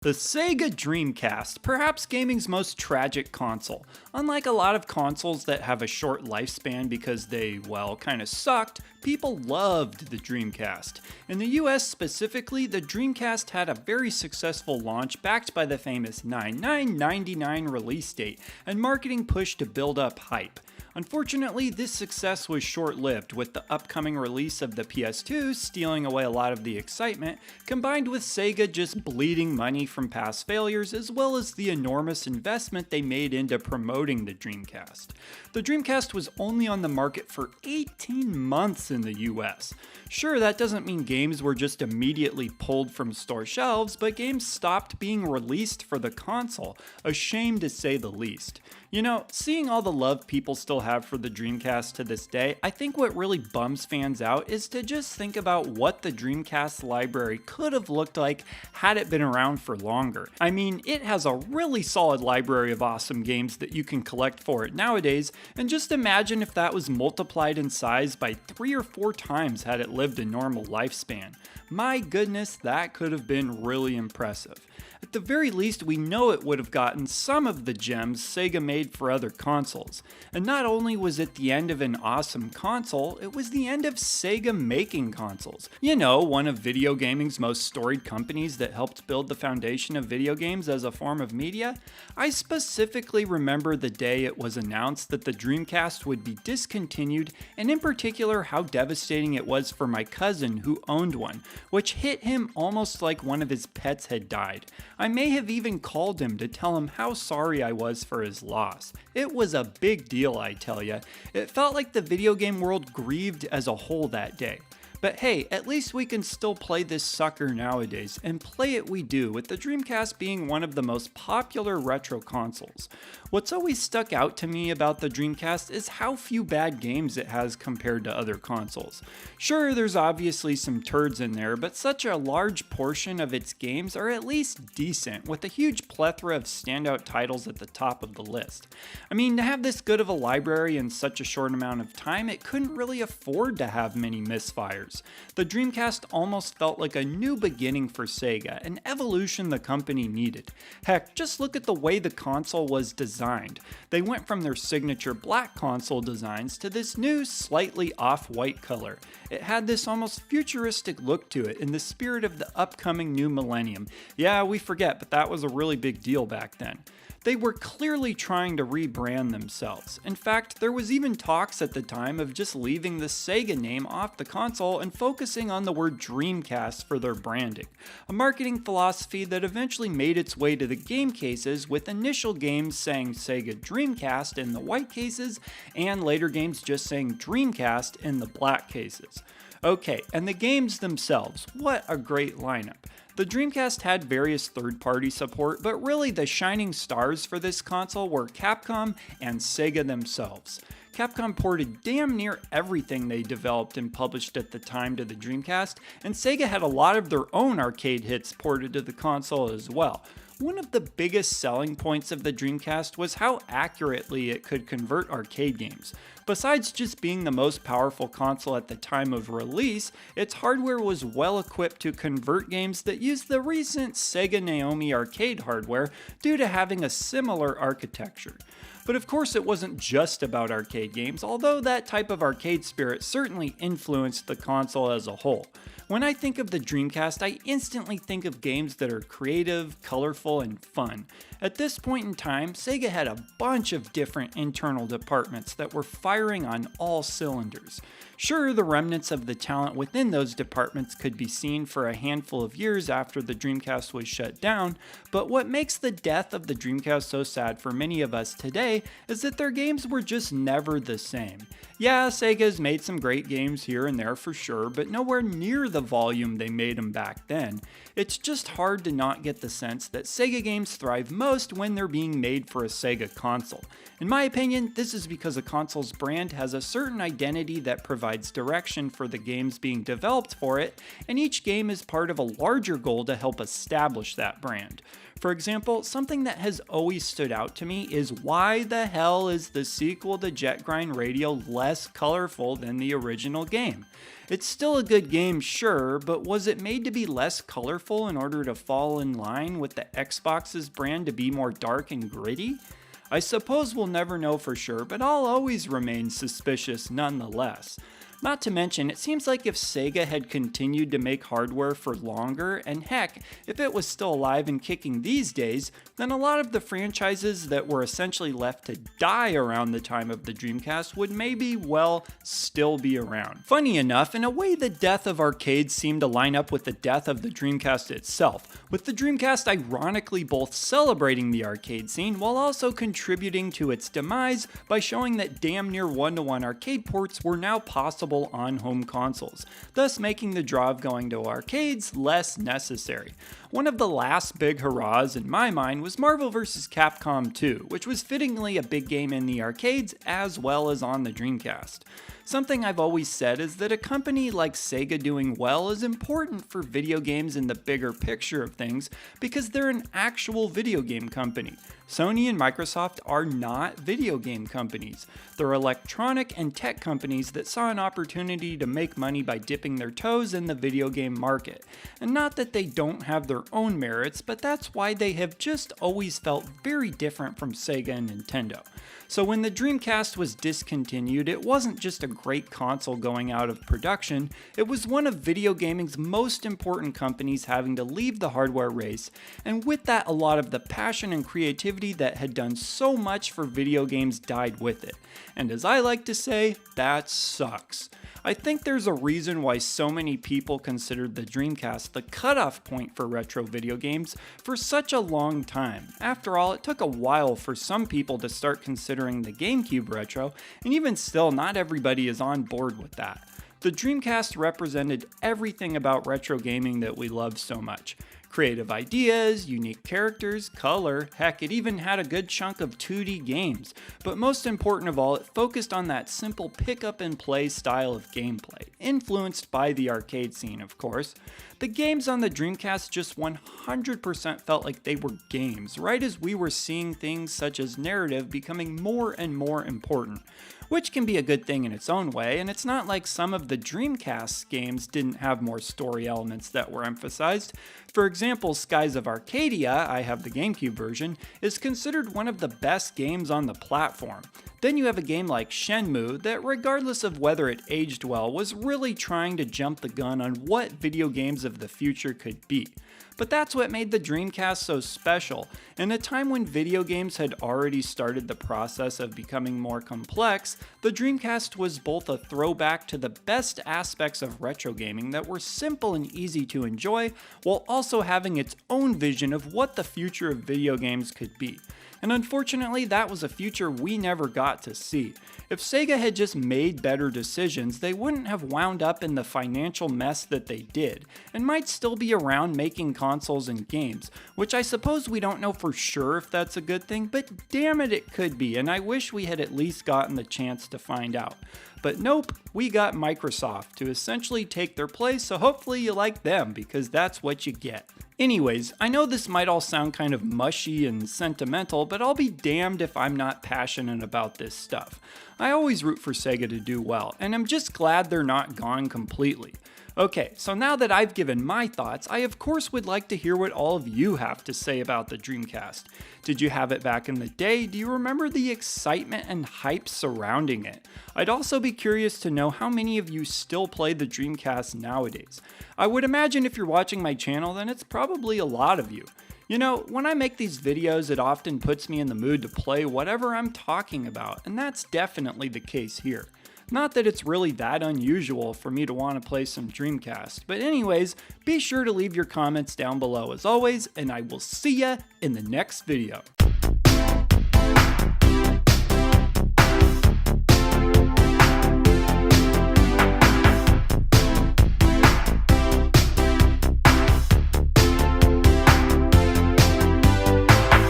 The Sega Dreamcast, perhaps gaming's most tragic console. Unlike a lot of consoles that have a short lifespan because they, well, kinda sucked, people loved the Dreamcast. In the US specifically, the Dreamcast had a very successful launch backed by the famous 9999 release date and marketing push to build up hype. Unfortunately, this success was short-lived, with the upcoming release of the PS2 stealing away a lot of the excitement, combined with Sega just bleeding money from past failures, as well as the enormous investment they made into promoting the Dreamcast. The Dreamcast was only on the market for 18 months in the US. Sure, that doesn't mean games were just immediately pulled from store shelves, but games stopped being released for the console, a shame to say the least. You know, seeing all the love people still have for the Dreamcast to this day, I think what really bums fans out is to just think about what the Dreamcast library could have looked like had it been around for longer. I mean, it has a really solid library of awesome games that you can collect for it nowadays, and just imagine if that was multiplied in size by 3 or 4 times had it lived a normal lifespan. My goodness, that could have been really impressive. At the very least, we know it would have gotten some of the gems Sega made for other consoles. And not only was it the end of an awesome console, it was the end of Sega making consoles. You know, one of video gaming's most storied companies that helped build the foundation of video games as a form of media. I specifically remember the day it was announced that the Dreamcast would be discontinued, and in particular how devastating it was for my cousin who owned one, which hit him almost like one of his pets had died. I may have even called him to tell him how sorry I was for his loss. It was a big deal, I tell ya. It felt like the video game world grieved as a whole that day. But hey, at least we can still play this sucker nowadays, and play it we do, with the Dreamcast being one of the most popular retro consoles. What's always stuck out to me about the Dreamcast is how few bad games it has compared to other consoles. Sure, there's obviously some turds in there, but such a large portion of its games are at least decent, with a huge plethora of standout titles at the top of the list. I mean, to have this good of a library in such a short amount of time, it couldn't really afford to have many misfires. The Dreamcast almost felt like a new beginning for Sega, an evolution the company needed. Heck, just look at the way the console was designed. They went from their signature black console designs to this new, slightly off-white color. It had this almost futuristic look to it in the spirit of the upcoming new millennium. Yeah, we forget, but that was a really big deal back then. They were clearly trying to rebrand themselves. In fact, there was even talks at the time of just leaving the Sega name off the console and focusing on the word Dreamcast for their branding, a marketing philosophy that eventually made its way to the game cases, with initial games saying Sega Dreamcast in the white cases, and later games just saying Dreamcast in the black cases. Okay, and the games themselves, what a great lineup. The Dreamcast had various third-party support, but really the shining stars for this console were Capcom and Sega themselves. Capcom ported damn near everything they developed and published at the time to the Dreamcast, and Sega had a lot of their own arcade hits ported to the console as well. One of the biggest selling points of the Dreamcast was how accurately it could convert arcade games. Besides just being the most powerful console at the time of release, its hardware was well equipped to convert games that used the recent Sega Naomi arcade hardware due to having a similar architecture. But of course it wasn't just about arcade games, although that type of arcade spirit certainly influenced the console as a whole. When I think of the Dreamcast, I instantly think of games that are creative, colorful, and fun. At this point in time, Sega had a bunch of different internal departments that were firing on all cylinders. Sure, the remnants of the talent within those departments could be seen for a handful of years after the Dreamcast was shut down, but what makes the death of the Dreamcast so sad for many of us today is that their games were just never the same. Yeah, Sega's made some great games here and there for sure, but nowhere near the volume they made them back then. It's just hard to not get the sense that Sega games thrive most when they're being made for a Sega console. In my opinion, this is because a console's brand has a certain identity that provides direction for the games being developed for it, and each game is part of a larger goal to help establish that brand. For example, something that has always stood out to me is why the hell is the sequel to Jet Grind Radio less colorful than the original game? It's still a good game, sure, but was it made to be less colorful in order to fall in line with the Xbox's brand to be more dark and gritty? I suppose we'll never know for sure, but I'll always remain suspicious nonetheless. Not to mention, it seems like if Sega had continued to make hardware for longer, and heck, if it was still alive and kicking these days, then a lot of the franchises that were essentially left to die around the time of the Dreamcast would maybe, well, still be around. Funny enough, in a way the death of arcades seemed to line up with the death of the Dreamcast itself, with the Dreamcast ironically both celebrating the arcade scene while also contributing to its demise by showing that damn near one-to-one arcade ports were now possible on home consoles, thus making the draw of going to arcades less necessary. One of the last big hurrahs in my mind was Marvel vs. Capcom 2, which was fittingly a big game in the arcades as well as on the Dreamcast. Something I've always said is that a company like Sega doing well is important for video games in the bigger picture of things because they're an actual video game company. Sony and Microsoft are not video game companies. They're electronic and tech companies that saw an opportunity to make money by dipping their toes in the video game market. And not that they don't have their own merits, but that's why they have just always felt very different from Sega and Nintendo. So when the Dreamcast was discontinued, it wasn't just a great console going out of production, it was one of video gaming's most important companies having to leave the hardware race, and with that a lot of the passion and creativity that had done so much for video games died with it. And as I like to say, that sucks. I think there's a reason why so many people considered the Dreamcast the cutoff point for retro video games for such a long time. After all, it took a while for some people to start considering the GameCube retro, and even still, not everybody is on board with that. The Dreamcast represented everything about retro gaming that we love so much. Creative ideas, unique characters, color, heck, it even had a good chunk of 2D games. But most important of all, it focused on that simple pick up and play style of gameplay, influenced by the arcade scene, of course. The games on the Dreamcast just 100% felt like they were games, right as we were seeing things such as narrative becoming more and more important. Which can be a good thing in its own way, and it's not like some of the Dreamcast games didn't have more story elements that were emphasized. For example, Skies of Arcadia, I have the GameCube version, is considered one of the best games on the platform. Then you have a game like Shenmue that, regardless of whether it aged well, was really trying to jump the gun on what video games of the future could be. But that's what made the Dreamcast so special. In a time when video games had already started the process of becoming more complex, the Dreamcast was both a throwback to the best aspects of retro gaming that were simple and easy to enjoy, while also having its own vision of what the future of video games could be. And unfortunately, that was a future we never got to see. If Sega had just made better decisions, they wouldn't have wound up in the financial mess that they did, and might still be around making consoles and games, which I suppose we don't know for sure if that's a good thing, but damn it could be, and I wish we had at least gotten the chance to find out. But nope, we got Microsoft to essentially take their place, so hopefully you like them, because that's what you get. Anyways, I know this might all sound kind of mushy and sentimental, but I'll be damned if I'm not passionate about this stuff. I always root for Sega to do well, and I'm just glad they're not gone completely. Okay, so now that I've given my thoughts, I of course would like to hear what all of you have to say about the Dreamcast. Did you have it back in the day? Do you remember the excitement and hype surrounding it? I'd also be curious to know how many of you still play the Dreamcast nowadays. I would imagine if you're watching my channel, then it's probably a lot of you. You know, when I make these videos, it often puts me in the mood to play whatever I'm talking about, and that's definitely the case here. Not that it's really that unusual for me to want to play some Dreamcast, but anyways, be sure to leave your comments down below as always, and I will see ya in the next video.